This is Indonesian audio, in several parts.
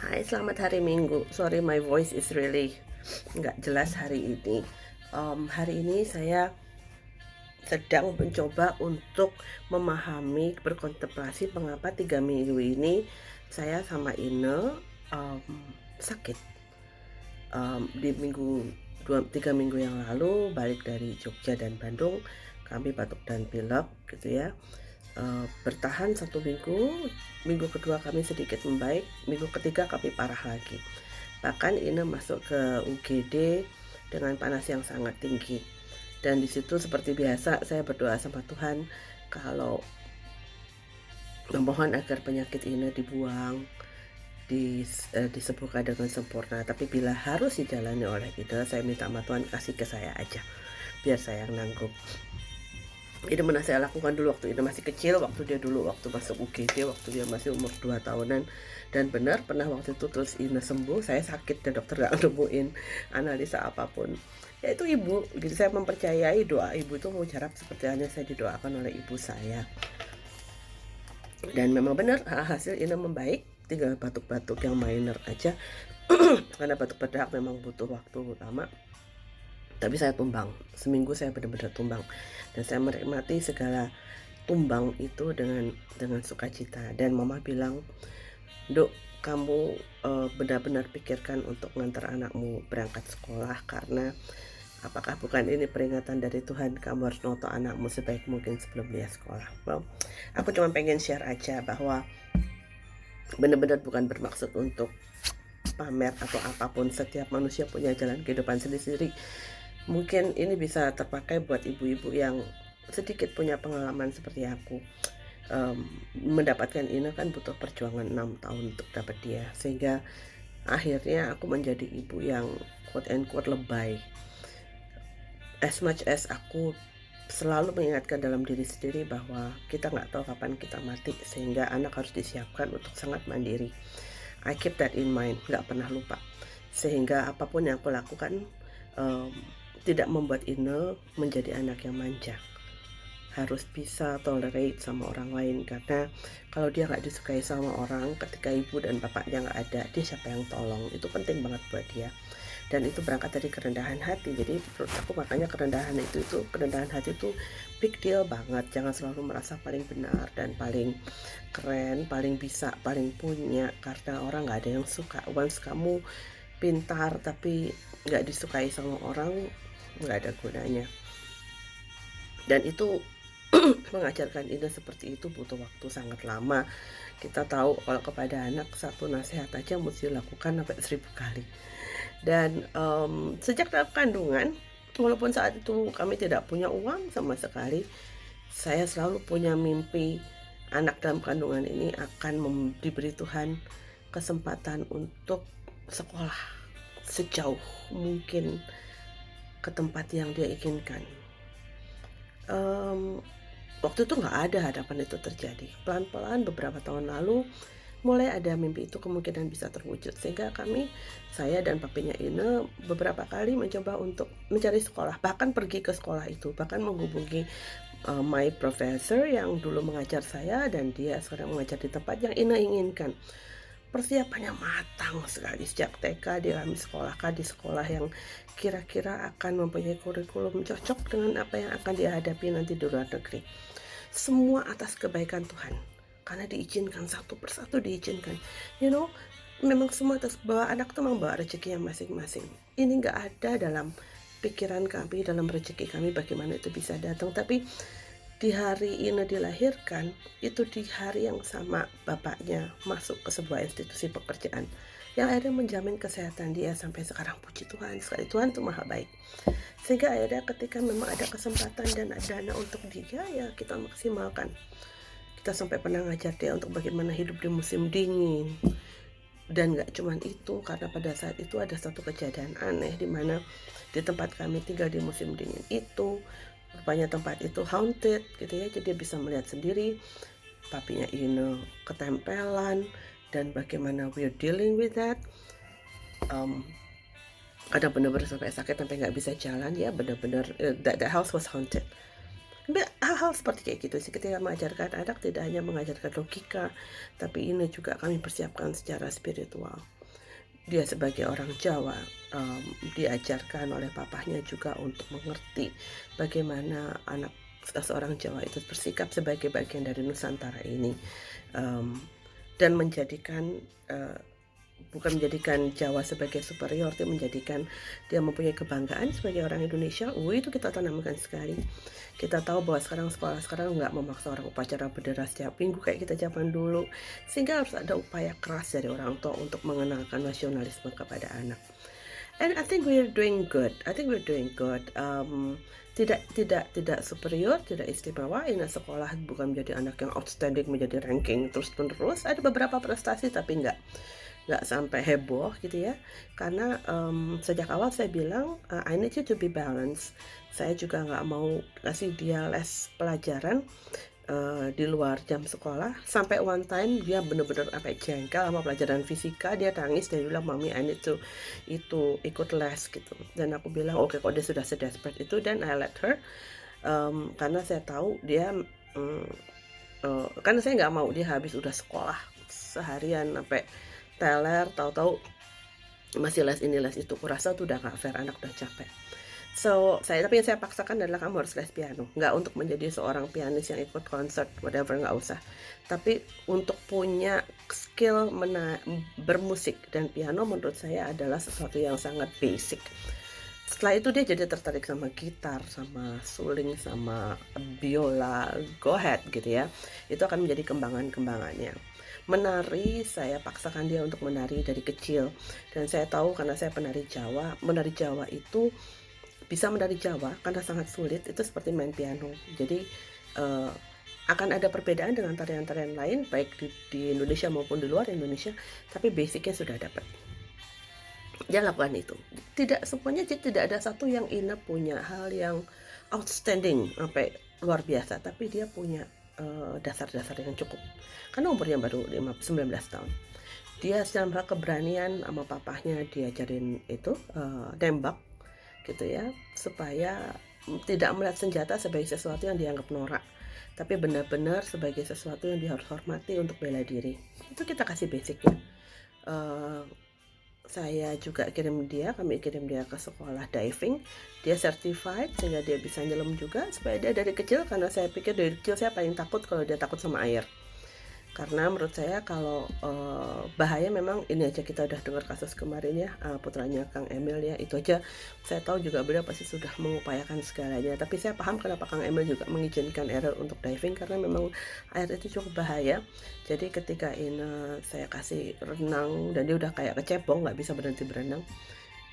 Hai, selamat hari Minggu. Sorry, my voice is really nggak jelas hari ini. Hari ini saya sedang mencoba untuk memahami, berkontemplasi mengapa 3 minggu ini saya sama Ine um, sakit. Di 3 minggu yang lalu balik dari Jogja dan Bandung, kami batuk dan pilek gitu ya. Bertahan 1 minggu, minggu kedua kami sedikit membaik, minggu ketiga kami parah lagi. Bahkan Ine masuk ke UGD dengan panas yang sangat tinggi. Dan di situ seperti biasa saya berdoa sama Tuhan kalau memohon agar penyakit ini dibuang, disembuhkan dengan sempurna. Tapi bila harus dijalani oleh kita, saya minta sama Tuhan kasih ke saya aja, biar saya yang nanggung. Ini mana saya lakukan dulu waktu ini masih kecil, waktu masuk UGD, waktu dia masih umur 2 tahunan. Dan benar pernah waktu itu terus Ina sembuh, saya sakit dan dokter gak nemuin analisa apapun. Ya itu ibu, jadi saya mempercayai doa ibu itu mujarab seperti halnya saya didoakan oleh ibu saya. Dan memang benar hasil Ina membaik, tinggal batuk-batuk yang minor aja. Karena batuk berdahak memang butuh waktu lama. Tapi saya tumbang, seminggu saya benar-benar tumbang, dan saya menikmati segala tumbang itu dengan sukacita. Dan mama bilang, Dok, kamu benar-benar pikirkan untuk ngantar anakmu berangkat sekolah, karena apakah bukan ini peringatan dari Tuhan, kamu harus noto anakmu sebaik mungkin sebelum dia sekolah. Well, aku cuma pengen share aja bahwa benar-benar bukan bermaksud untuk pamer atau apapun. Setiap manusia punya jalan kehidupan sendiri-sendiri. Mungkin ini bisa terpakai buat ibu-ibu yang sedikit punya pengalaman seperti aku. Mendapatkan ini kan butuh perjuangan 6 tahun untuk dapat dia, sehingga akhirnya aku menjadi ibu yang quote and quote lebay. As much as aku selalu mengingatkan dalam diri sendiri bahwa kita nggak tahu kapan kita mati, sehingga anak harus disiapkan untuk sangat mandiri. I keep that in mind, nggak pernah lupa, sehingga apapun yang aku lakukan tidak membuat Ine menjadi anak yang manja. Harus bisa tolerate sama orang lain, karena kalau dia nggak disukai sama orang, ketika ibu dan bapaknya nggak ada, dia siapa yang tolong? Itu penting banget buat dia. Dan itu berangkat dari kerendahan hati. Jadi menurut aku makanya kerendahan hati itu big deal banget. Jangan selalu merasa paling benar dan paling keren, paling bisa, paling punya, karena orang nggak ada yang suka. Once kamu pintar tapi nggak disukai sama orang, nggak ada gunanya. Dan itu mengajarkan Ina seperti itu butuh waktu sangat lama. Kita tahu kalau kepada anak satu nasihat aja mesti dilakukan sampai 1000 kali. Dan sejak dalam kandungan, walaupun saat itu kami tidak punya uang sama sekali, saya selalu punya mimpi anak dalam kandungan ini akan diberi Tuhan kesempatan untuk sekolah sejauh mungkin ke tempat yang dia inginkan. Waktu itu nggak ada harapan itu terjadi. Pelan-pelan beberapa tahun lalu mulai ada mimpi itu kemungkinan bisa terwujud, sehingga saya dan papinya Ine beberapa kali mencoba untuk mencari sekolah, bahkan pergi ke sekolah itu, bahkan menghubungi my professor yang dulu mengajar saya, dan dia sekarang mengajar di tempat yang Ine inginkan. Persiapannya matang sekali sejak TK, dia kami sekolahkan di sekolah yang kira-kira akan mempunyai kurikulum cocok dengan apa yang akan dihadapi nanti di luar negeri. Semua atas kebaikan Tuhan, karena diizinkan satu persatu, diizinkan. Memang semua atas bahwa anak itu membawa rezekinya masing-masing. Ini nggak ada dalam pikiran kami, dalam rezeki kami bagaimana itu bisa datang. Tapi di hari Ina dilahirkan, itu di hari yang sama bapaknya masuk ke sebuah institusi pekerjaan yang akhirnya menjamin kesehatan dia sampai sekarang. Puji Tuhan sekali, Tuhan itu maha baik. Sehingga akhirnya ketika memang ada kesempatan dan ada dana untuk dia, ya kita maksimalkan. Kita sampai pernah ngajar dia untuk bagaimana hidup di musim dingin. Dan gak cuman itu, karena pada saat itu ada satu kejadian aneh di mana di tempat kami tinggal di musim dingin itu, rupanya tempat itu haunted gitu ya. Jadi dia bisa melihat sendiri papinya Ine ketempelan, dan bagaimana we're dealing with that. Ada benar-benar sampai sakit, sampai nggak bisa jalan ya, benar-benar that house was haunted. Hal-hal seperti kayak gitu sih, ketika mengajarkan anak tidak hanya mengajarkan logika, tapi ini juga kami persiapkan secara spiritual. Dia sebagai orang Jawa, diajarkan oleh papahnya juga untuk mengerti bagaimana anak seorang Jawa itu bersikap sebagai bagian dari Nusantara ini, um, dan menjadikan bukan menjadikan Jawa sebagai superior, tapi menjadikan dia mempunyai kebanggaan sebagai orang Indonesia. Itu kita tanamkan sekali. Kita tahu bahwa sekarang sekolah sekarang nggak memaksa orang upacara bendera setiap minggu kayak kita zaman dulu, sehingga harus ada upaya keras dari orang tua untuk mengenalkan nasionalisme kepada anak. And I think we're doing good. I think we're doing good. Tidak superior, tidak istimewa. Ini sekolah bukan menjadi anak yang outstanding, menjadi ranking terus-menerus. Ada beberapa prestasi, tapi nggak sampai heboh gitu ya, karena sejak awal saya bilang I need you to be balanced. Saya juga nggak mau kasih dia les pelajaran di luar jam sekolah, sampai one time dia bener-bener sampai jengkel sama pelajaran fisika. Dia nangis, dia bilang, "Mami, I need to itu ikut les," gitu. Dan aku bilang, oke, kok dia sudah sedesperate itu, dan I let her, karena saya tahu dia karena saya nggak mau dia habis udah sekolah seharian sampai teler, tahu-tahu masih les ini les itu. Kurasa tuh udah gak fair, anak udah capek. Tapi yang saya paksakan adalah kamu harus les piano. Nggak untuk menjadi seorang pianis yang ikut konser, whatever, nggak usah. Tapi untuk punya skill bermusik, dan piano menurut saya adalah sesuatu yang sangat basic. Setelah itu dia jadi tertarik sama gitar, sama suling, sama biola, go ahead gitu ya. Itu akan menjadi kembangan-kembangannya. Menari, saya paksakan dia untuk menari dari kecil. Dan saya tahu karena saya penari Jawa, menari Jawa itu bisa menari Jawa karena sangat sulit, itu seperti main piano. Jadi akan ada perbedaan dengan tarian-tarian lain, baik di Indonesia maupun di luar Indonesia, tapi basicnya sudah dapat. Dia lakukan itu. Tidak semuanya, tidak ada satu yang Ina punya hal yang outstanding sampai luar biasa, tapi dia punya dasar-dasar yang cukup. Karena umurnya baru 19 tahun. Dia secara keberanian sama papahnya diajarin itu tembak gitu ya, supaya tidak melihat senjata sebagai sesuatu yang dianggap norak, tapi benar-benar sebagai sesuatu yang dia harus hormati untuk bela diri. Itu kita kasih basicnya. Kami kirim dia ke sekolah diving. Dia certified sehingga dia bisa nyelam juga, supaya dia dari kecil, karena saya pikir dari kecil saya paling takut kalau dia takut sama air. Karena menurut saya kalau bahaya memang, ini aja kita udah dengar kasus kemarin ya, putranya Kang Emil ya, itu aja saya tahu juga beliau pasti sudah mengupayakan segalanya. Tapi saya paham kenapa Kang Emil juga mengizinkan Errol untuk diving, karena memang air itu cukup bahaya. Jadi ketika ini saya kasih renang dan dia udah kayak kecebong, nggak bisa berhenti berenang,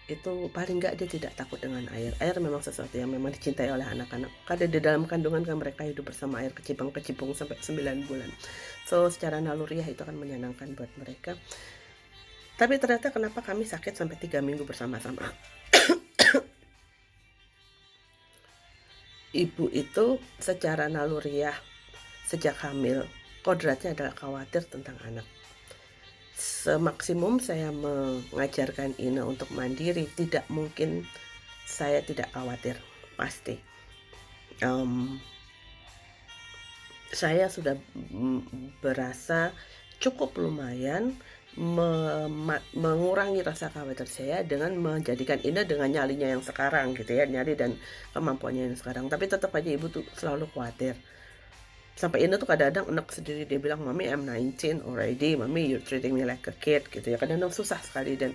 itu paling nggak dia tidak takut dengan air. Air memang sesuatu yang memang dicintai oleh anak-anak, karena di dalam kandungan kan mereka hidup bersama air, kecibung sampai 9 bulan. Secara naluriah itu akan menyenangkan buat mereka. Tapi ternyata kenapa kami sakit sampai 3 minggu bersama-sama. Ibu itu secara naluriah sejak hamil, kodratnya adalah khawatir tentang anak. Semaksimum saya mengajarkan Ina untuk mandiri, tidak mungkin saya tidak khawatir, pasti. Saya sudah berasa cukup lumayan mengurangi rasa khawatir saya dengan menjadikan Ina dengan nyalinya yang sekarang gitu ya, nyali dan kemampuannya yang sekarang. Tapi tetap aja ibu tuh selalu khawatir. Sampai Ina tuh kadang-kadang enak sendiri, dia bilang, "Mami, I'm 19 already, Mami, you're treating me like a kid," gitu ya. Kadang-kadang susah sekali, dan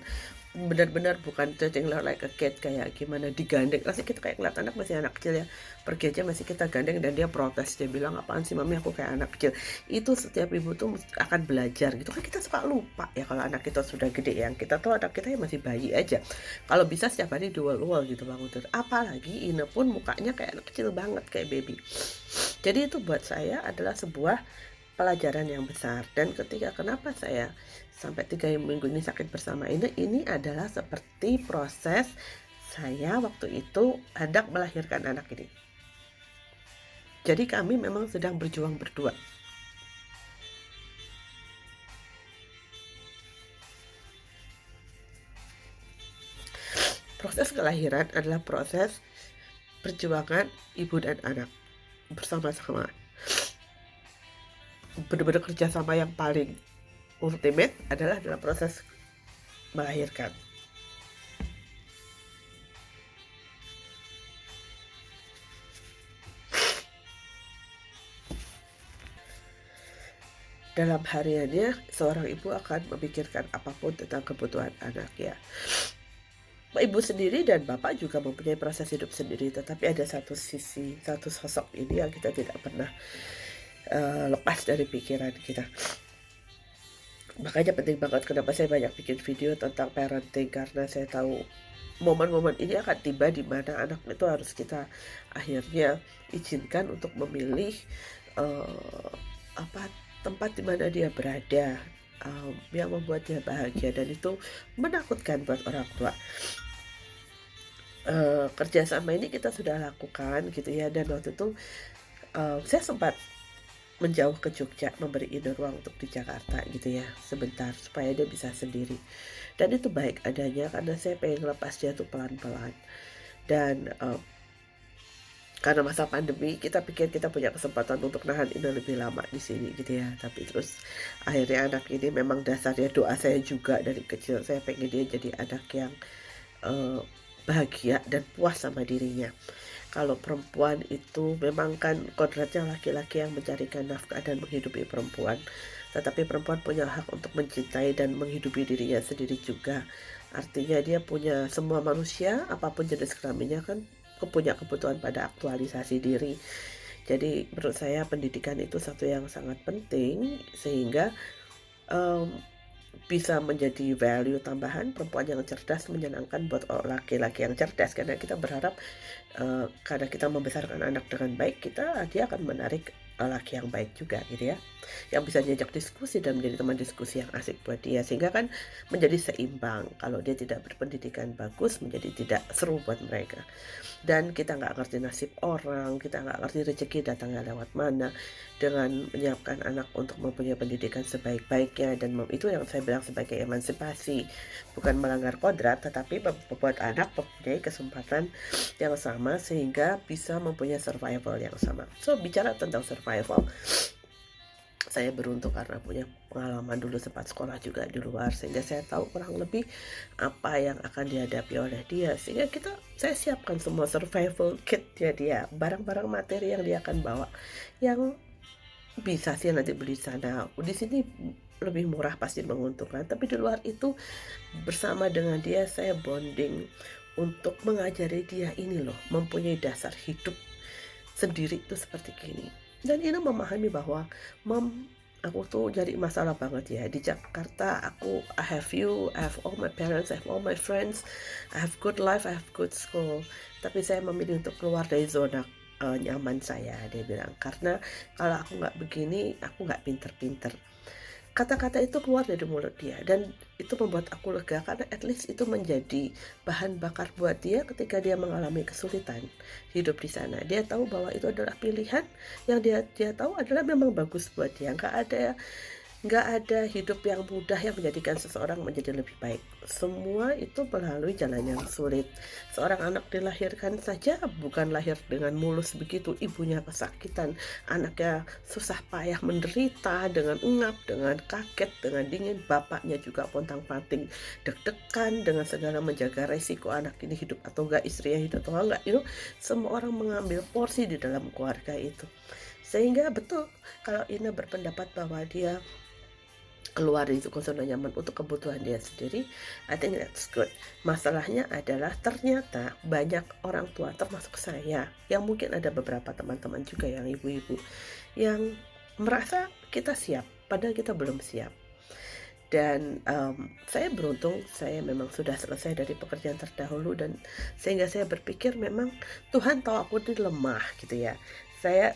benar-benar bukan treating her like a kid kayak gimana digandeng. Pasti kita kayak ngeliat anak masih anak kecil ya, pergi aja masih kita gandeng, dan dia protes, dia bilang, "Apaan sih Mami, aku kayak anak kecil." Itu setiap ibu tuh akan belajar gitu kan. Kita suka lupa ya kalau anak kita sudah gede, yang kita tuh anak kita yang masih bayi aja. Kalau bisa setiap hari dual gitu bangun tidur. Apalagi Ina pun mukanya kayak anak kecil banget, kayak baby. Jadi itu buat saya adalah sebuah pelajaran yang besar. Dan kenapa saya sampai 3 minggu ini sakit bersama ini adalah seperti proses saya waktu itu hendak melahirkan anak ini. Jadi kami memang sedang berjuang berdua. Proses kelahiran adalah proses perjuangan ibu dan anak. bersama-sama, benar-benar kerjasama yang paling ultimate adalah dalam proses melahirkan. Dalam hariannya, seorang ibu akan memikirkan apapun tentang kebutuhan anaknya. Ibu sendiri dan bapak juga mempunyai proses hidup sendiri, tetapi ada satu sisi, satu sosok ini yang kita tidak pernah lepas dari pikiran kita. Makanya penting banget kenapa saya banyak bikin video tentang parenting, karena saya tahu momen-momen ini akan tiba di mana anak itu harus kita akhirnya izinkan untuk memilih apa tempat di mana dia berada, yang membuat dia bahagia, dan itu menakutkan buat orang tua. Kerjasama ini kita sudah lakukan gitu ya, dan waktu itu saya sempat menjauh ke Jogja, memberi Ina ruang untuk di Jakarta gitu ya, sebentar supaya dia bisa sendiri. Dan itu baik adanya karena saya pengen lepas dia tuh pelan-pelan. Dan karena masa pandemi kita pikir kita punya kesempatan untuk nahan Ina lebih lama di sini gitu ya, tapi terus akhirnya anak ini memang dasarnya doa saya juga dari kecil, saya pengen dia jadi anak yang bahagia dan puas sama dirinya. Kalau perempuan itu memang kan kodratnya laki-laki yang mencarikan nafkah dan menghidupi perempuan, tetapi perempuan punya hak untuk mencintai dan menghidupi dirinya sendiri juga. Artinya dia punya, semua manusia apapun jenis kelaminnya kan punya kebutuhan pada aktualisasi diri. Jadi menurut saya pendidikan itu satu yang sangat penting, sehingga bisa menjadi value tambahan perempuan yang cerdas menyenangkan buat laki-laki yang cerdas, karena kita berharap karena kita membesarkan anak dengan baik, dia akan menarik laki yang baik juga gitu ya, yang bisa diajak diskusi dan menjadi teman diskusi yang asik buat dia, sehingga kan menjadi seimbang. Kalau dia tidak berpendidikan bagus, menjadi tidak seru buat mereka. Dan kita nggak ngerti nasib orang, kita nggak ngerti rezeki datangnya lewat mana. Dengan menyiapkan anak untuk mempunyai pendidikan sebaik-baiknya, dan itu yang saya bilang sebagai emansipasi, bukan melanggar kodrat, tetapi membuat anak mempunyai kesempatan yang sama sehingga bisa mempunyai survival yang sama. So bicara tentang survival, saya beruntung karena punya pengalaman dulu sempat sekolah juga di luar, sehingga saya tahu kurang lebih apa yang akan dihadapi oleh dia, sehingga saya siapkan semua survival kit dia, barang-barang materi yang dia akan bawa, yang bisa sih nanti beli di sana. Di sini lebih murah, pasti menguntungkan, tapi di luar itu bersama dengan dia saya bonding untuk mengajari dia ini loh, mempunyai dasar hidup sendiri itu seperti gini. Dan ini memahami bahwa aku tuh jadi masalah banget ya di Jakarta. I have you, I have all my parents, I have all my friends, I have good life, I have good school. Tapi saya memilih untuk keluar dari zona nyaman saya, dia bilang, karena kalau aku nggak begini, aku nggak pinter-pinter. Kata-kata itu keluar dari mulut dia, dan itu membuat aku lega, karena at least itu menjadi bahan bakar buat dia ketika dia mengalami kesulitan hidup di sana. Dia tahu bahwa itu adalah pilihan yang dia tahu adalah memang bagus buat dia. Nggak ada hidup yang mudah yang menjadikan seseorang menjadi lebih baik. Semua itu melalui jalan yang sulit. Seorang anak dilahirkan saja bukan lahir dengan mulus begitu. Ibunya kesakitan, anaknya susah payah menderita dengan engap, dengan kaget, dengan dingin. Bapaknya juga pontang-panting, deg-degan dengan segala menjaga resiko anak ini hidup atau enggak, istrinya hidup atau enggak. Semua orang mengambil porsi di dalam keluarga itu. Sehingga betul kalau Ina berpendapat bahwa dia keluar dari zona nyaman untuk kebutuhan dia sendiri, I think that's good. Masalahnya adalah ternyata banyak orang tua, termasuk saya, yang mungkin ada beberapa teman-teman juga yang ibu-ibu, yang merasa kita siap, padahal kita belum siap. Dan saya beruntung, saya memang sudah selesai dari pekerjaan terdahulu, dan sehingga saya berpikir memang Tuhan tahu aku ini lemah gitu ya.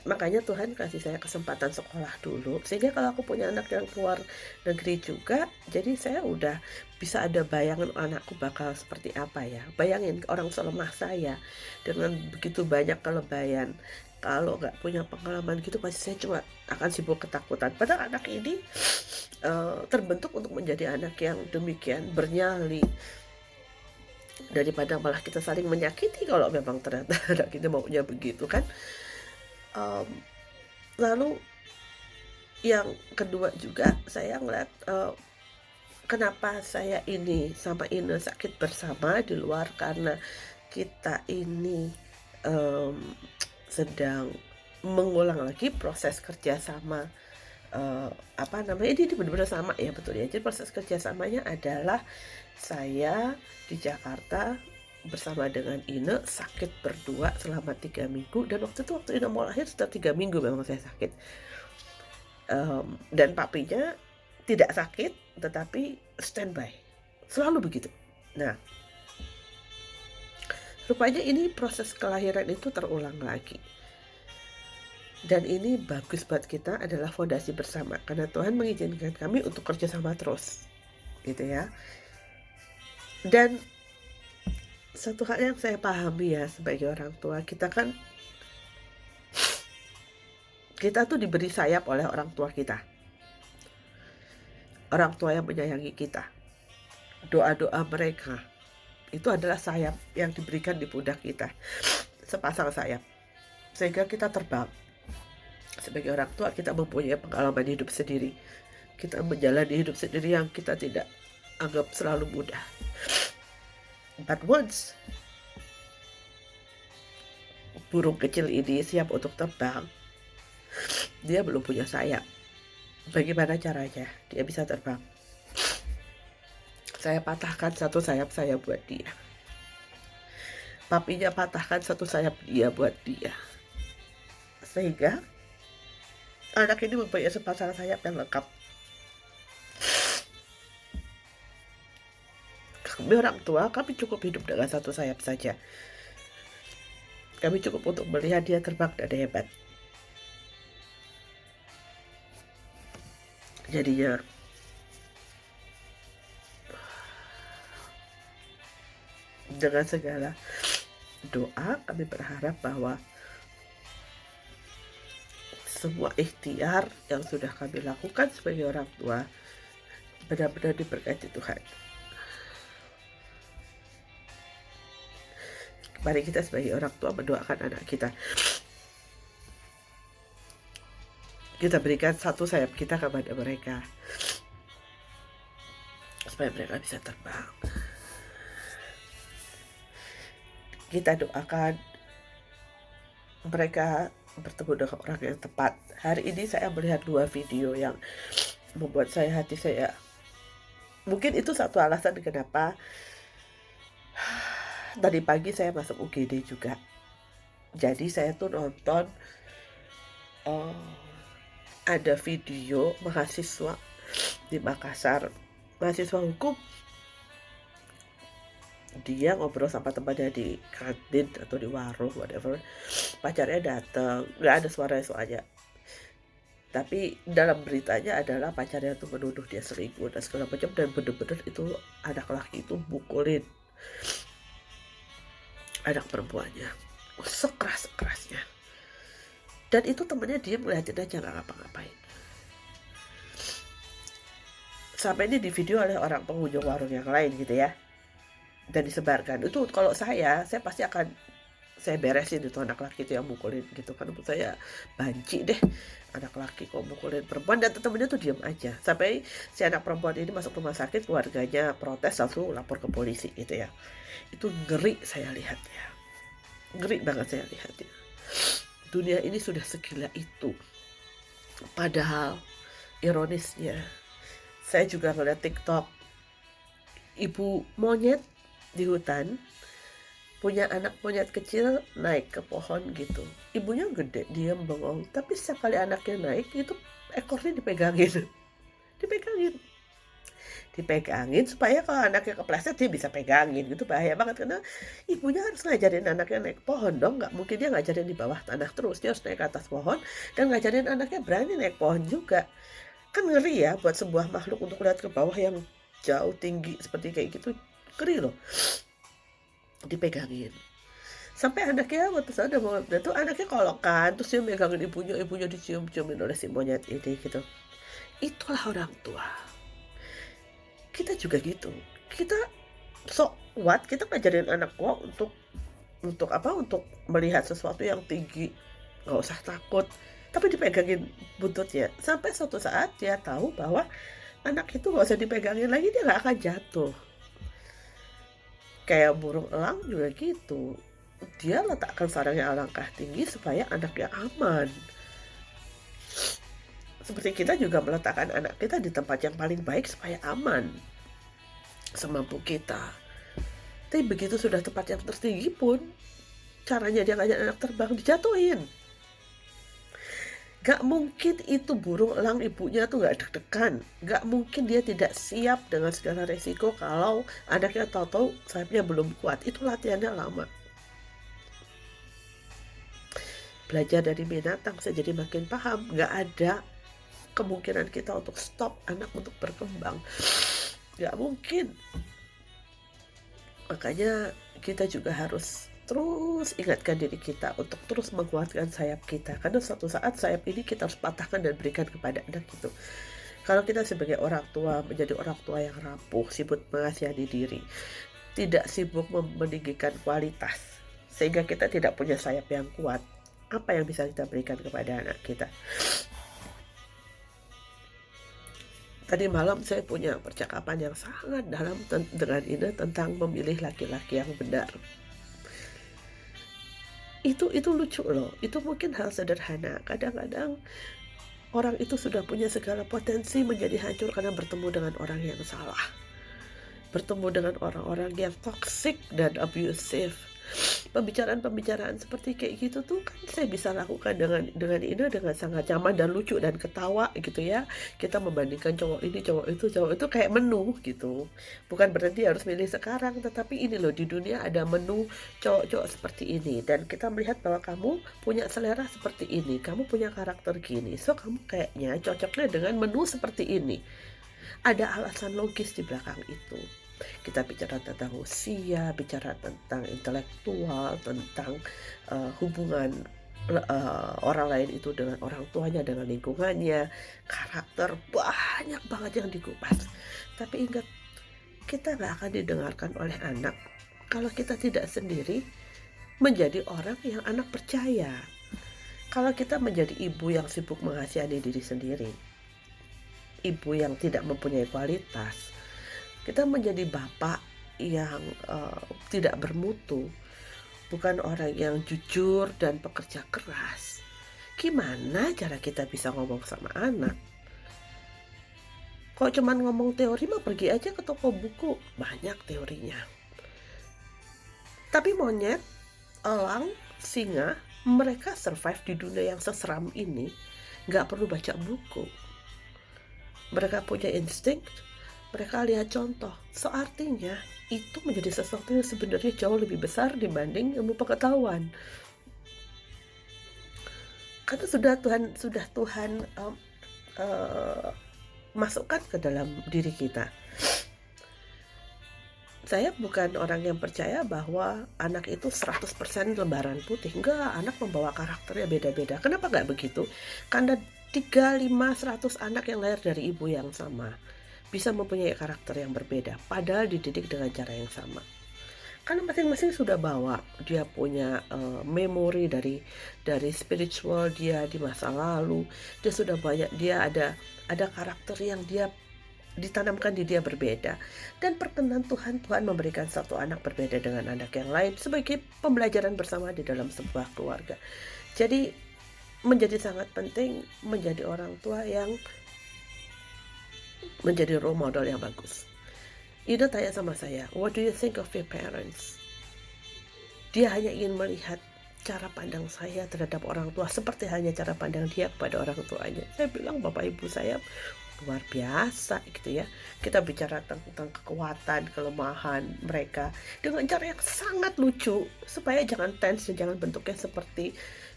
Makanya Tuhan kasih saya kesempatan sekolah dulu, sehingga kalau aku punya anak yang keluar negeri juga, jadi saya udah bisa ada bayangan anakku bakal seperti apa ya. Bayangin orang selemah saya dengan begitu banyak kelebihan, kalau nggak punya pengalaman gitu pasti saya cuma akan sibuk ketakutan. Padahal anak ini terbentuk untuk menjadi anak yang demikian bernyali, daripada malah kita saling menyakiti kalau memang ternyata anak kita maunya begitu kan. Mmm, lalu yang kedua juga saya ngeliat, kenapa saya ini sama Ine sakit bersama di luar karena kita ini, mmm, sedang mengulang lagi proses kerja sama, apa namanya, ini bener-bener sama ya, betul ya. Jadi proses kerjasamanya adalah saya di Jakarta bersama dengan Ine sakit berdua selama 3 minggu, dan waktu Ine mau lahir sudah 3 minggu memang saya sakit. Dan papinya tidak sakit, tetapi standby, selalu begitu. Nah, rupanya ini proses kelahiran itu terulang lagi. Dan ini bagus buat kita, adalah fondasi bersama, karena Tuhan mengizinkan kami untuk kerjasama terus, gitu ya. Dan satu hal yang saya pahami ya sebagai orang tua, kita tuh diberi sayap oleh orang tua kita. Orang tua yang menyayangi kita. Doa-doa mereka itu adalah sayap yang diberikan di pundak kita. Sepasang sayap. Sehingga kita terbang. Sebagai orang tua kita mempunyai pengalaman hidup sendiri. Kita menjalani hidup sendiri yang kita tidak anggap selalu mudah. But once burung kecil ini siap untuk terbang, dia belum punya sayap. Bagaimana caranya dia bisa terbang? Saya patahkan satu sayap saya buat dia. Papinya patahkan satu sayap dia buat dia. Sehingga anak ini mempunyai sepasang sayap yang lengkap. Kami orang tua, kami cukup hidup dengan satu sayap saja. Kami cukup untuk melihat dia terbang dan hebat. Jadinya dengan segala doa kami berharap bahwa semua ikhtiar yang sudah kami lakukan sebagai orang tua benar-benar diberkati Tuhan. Mari kita sebagai orang tua mendoakan anak kita. Kita berikan satu sayap kita kepada mereka, supaya mereka bisa terbang. Kita doakan mereka bertemu dengan orang yang tepat. Hari ini saya melihat 2 video yang membuat hati saya, mungkin itu satu alasan kenapa tadi pagi saya masuk UGD juga. Jadi saya tuh nonton ada video mahasiswa di Makassar, mahasiswa hukum. Dia ngobrol sama temannya di kantin atau di warung, whatever. Pacarnya datang, nggak ada suaranya soalnya. Tapi dalam beritanya adalah pacarnya tuh menuduh dia selingkuh dan segala macam, dan bener-bener itu anak laki itu mukulin anak perempuannya sekeras-kerasnya. Dan itu temennya dia ngeliatin aja, nggak ngapa-ngapain. Sampai ini di video oleh orang pengunjung warung yang lain gitu ya, dan disebarkan. Itu kalau saya pasti akan saya beresin itu anak laki itu yang mukulin gitu kan. Menurut saya banci deh, anak laki kok mukulin perempuan. Dan temennya tuh diam aja sampai si anak perempuan ini masuk rumah sakit, keluarganya protes, langsung lapor ke polisi gitu ya. Itu ngeri saya lihatnya, ngeri banget saya lihatnya. Dunia ini sudah segila itu. Padahal ironisnya saya juga ngeliat TikTok ibu monyet di hutan punya anak monyet kecil naik ke pohon gitu. Ibunya gede, diam bengong, tapi setiap kali anaknya naik itu ekornya dipegangin. Dipegangin supaya kalau anaknya kepleset dia bisa pegangin gitu. Bahaya banget karena ibunya harus ngajarin anaknya naik pohon dong. Nggak mungkin dia ngajarin di bawah tanah terus, dia harus naik ke atas pohon dan ngajarin anaknya berani naik pohon juga. Kan ngeri ya buat sebuah makhluk untuk lihat ke bawah yang jauh tinggi seperti kayak gitu, ngeri loh. Dipegangin sampai anaknya waktu saya udah mau tuh anaknya kolokan, terus dia megangin ibunya dicium-ciumin oleh si monyet ini gitu. Itulah orang tua. Kita juga gitu. Kita sok kuat, kita ngajarin anak kok untuk apa? Untuk melihat sesuatu yang tinggi. nggak usah takut, tapi dipegangin buntutnya. Sampai suatu saat dia tahu bahwa anak itu nggak usah dipegangin lagi, dia nggak akan jatuh. Kayak burung elang juga gitu. Dia letakkan sarangnya alangkah tinggi supaya anaknya aman. Seperti kita juga meletakkan anak kita di tempat yang paling baik supaya aman semampu kita. Tapi begitu sudah tempat yang tertinggi pun, caranya dia ngajak anak terbang, dijatuhin. Gak mungkin itu burung elang ibunya tuh gak deg-degan. Gak mungkin dia tidak siap dengan segala resiko kalau anaknya tahu-tahu sayapnya belum kuat. Itu latihannya lama. Belajar dari binatang, saya jadi makin paham. Gak ada kemungkinan kita untuk stop anak untuk berkembang. Gak mungkin. Makanya kita juga harus terus ingatkan diri kita untuk terus menguatkan sayap kita, karena suatu saat sayap ini kita harus patahkan dan berikan kepada anak itu. Kalau kita sebagai orang tua menjadi orang tua yang rapuh, sibuk mengasihani diri, tidak sibuk meninggikan kualitas, sehingga kita tidak punya sayap yang kuat, apa yang bisa kita berikan kepada anak kita? Tadi malam saya punya percakapan yang sangat dalam dengan Ina tentang memilih laki-laki yang benar. Itu lucu loh. Itu mungkin hal sederhana. Kadang-kadang orang itu sudah punya segala potensi menjadi hancur karena bertemu dengan orang yang salah. Bertemu dengan orang-orang yang toxic dan abusive. Pembicaraan-pembicaraan seperti kayak gitu tuh kan saya bisa lakukan dengan Ina dengan sangat nyaman dan lucu dan ketawa gitu ya. Kita membandingkan cowok ini, cowok itu kayak menu gitu. Bukan berarti harus milih sekarang, tetapi ini loh, di dunia ada menu cowok-cowok seperti ini, dan kita melihat bahwa kamu punya selera seperti ini, kamu punya karakter gini, so kamu kayaknya cocoknya dengan menu seperti ini. Ada alasan logis di belakang itu. Kita bicara tentang usia, bicara tentang intelektual, tentang hubungan orang lain itu dengan orang tuanya, dengan lingkungannya, karakter, banyak banget yang dikupas. Tapi ingat, kita nggak akan didengarkan oleh anak kalau kita tidak sendiri menjadi orang yang anak percaya. Kalau kita menjadi ibu yang sibuk mengasihani diri sendiri, ibu yang tidak mempunyai kualitas, kita menjadi bapak yang tidak bermutu, bukan orang yang jujur dan pekerja keras. Gimana cara kita bisa ngomong sama anak? Kok cuman ngomong teori mah pergi aja ke toko buku, banyak teorinya. Tapi monyet, elang, singa, mereka survive di dunia yang seseram ini nggak perlu baca buku. Mereka punya insting, mereka lihat contoh. So artinya itu menjadi sesuatu yang sebenarnya jauh lebih besar dibanding ilmu pengetahuan. Karena sudah Tuhan masukkan ke dalam diri kita. Saya bukan orang yang percaya bahwa anak itu 100% lembaran putih. Enggak, anak membawa karakternya beda-beda. Kenapa nggak begitu? Karena 3, 5, 100 anak yang lahir dari ibu yang sama bisa mempunyai karakter yang berbeda, padahal dididik dengan cara yang sama. Karena masing-masing sudah bawa, dia punya memori dari spiritual dia di masa lalu. Dia sudah banyak, dia ada karakter yang dia ditanamkan di dia berbeda. Dan perkenan Tuhan memberikan satu anak berbeda dengan anak yang lain sebagai pembelajaran bersama di dalam sebuah keluarga. Jadi menjadi sangat penting menjadi orang tua yang menjadi role model yang bagus. Ida tanya sama saya, what do you think of your parents? Dia hanya ingin melihat cara pandang saya terhadap orang tua seperti hanya cara pandang dia kepada orang tuanya. Saya bilang, bapak ibu saya luar biasa gitu ya. Kita bicara tentang kekuatan, kelemahan mereka dengan cara yang sangat lucu, supaya jangan tense dan jangan bentuknya seperti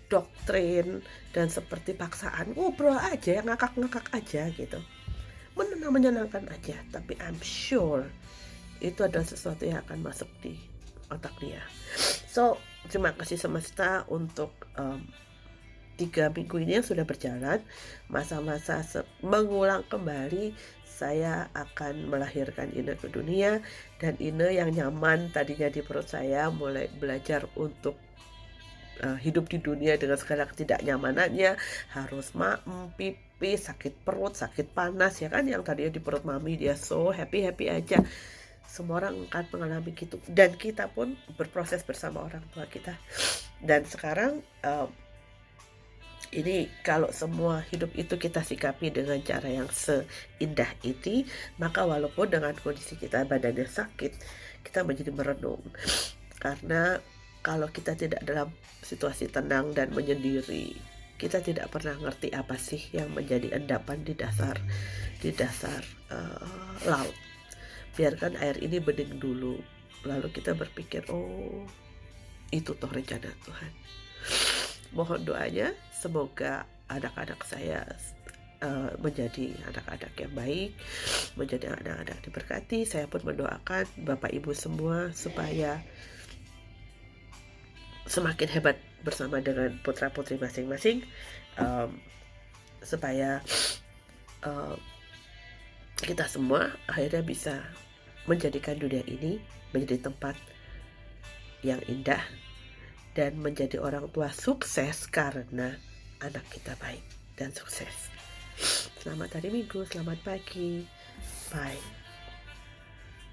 doktrin dan seperti paksaan. Ngobrol aja, ngakak-ngakak aja gitu. Menyenangkan aja, tapi I'm sure itu adalah sesuatu yang akan masuk di otak dia. So, terima kasih semesta untuk 3 minggu ini yang sudah berjalan. Masa-masa mengulang kembali, saya akan melahirkan Ine ke dunia, dan Ine yang nyaman tadinya di perut saya mulai belajar untuk hidup di dunia dengan segala ketidaknyamanannya, harus maem, pipis, sakit perut, sakit panas, ya kan, yang tadinya di perut mami dia so happy-happy aja. Semua orang akan mengalami gitu, dan kita pun berproses bersama orang tua kita. Dan sekarang, ini kalau semua hidup itu kita sikapi dengan cara yang seindah ini, maka walaupun dengan kondisi kita badannya sakit, kita menjadi merenung. Karena kalau kita tidak dalam situasi tenang dan menyendiri, kita tidak pernah ngerti apa sih yang menjadi endapan di dasar laut. Biarkan air ini bening dulu, lalu kita berpikir, oh itu toh rencana Tuhan. Mohon doanya, semoga anak-anak saya menjadi anak-anak yang baik, menjadi anak-anak diberkati. Saya pun mendoakan Bapak Ibu semua supaya semakin hebat bersama dengan putra-putri masing-masing, supaya kita semua akhirnya bisa menjadikan dunia ini menjadi tempat yang indah dan menjadi orang tua sukses karena anak kita baik dan sukses. Selamat hari Minggu, selamat pagi, bye.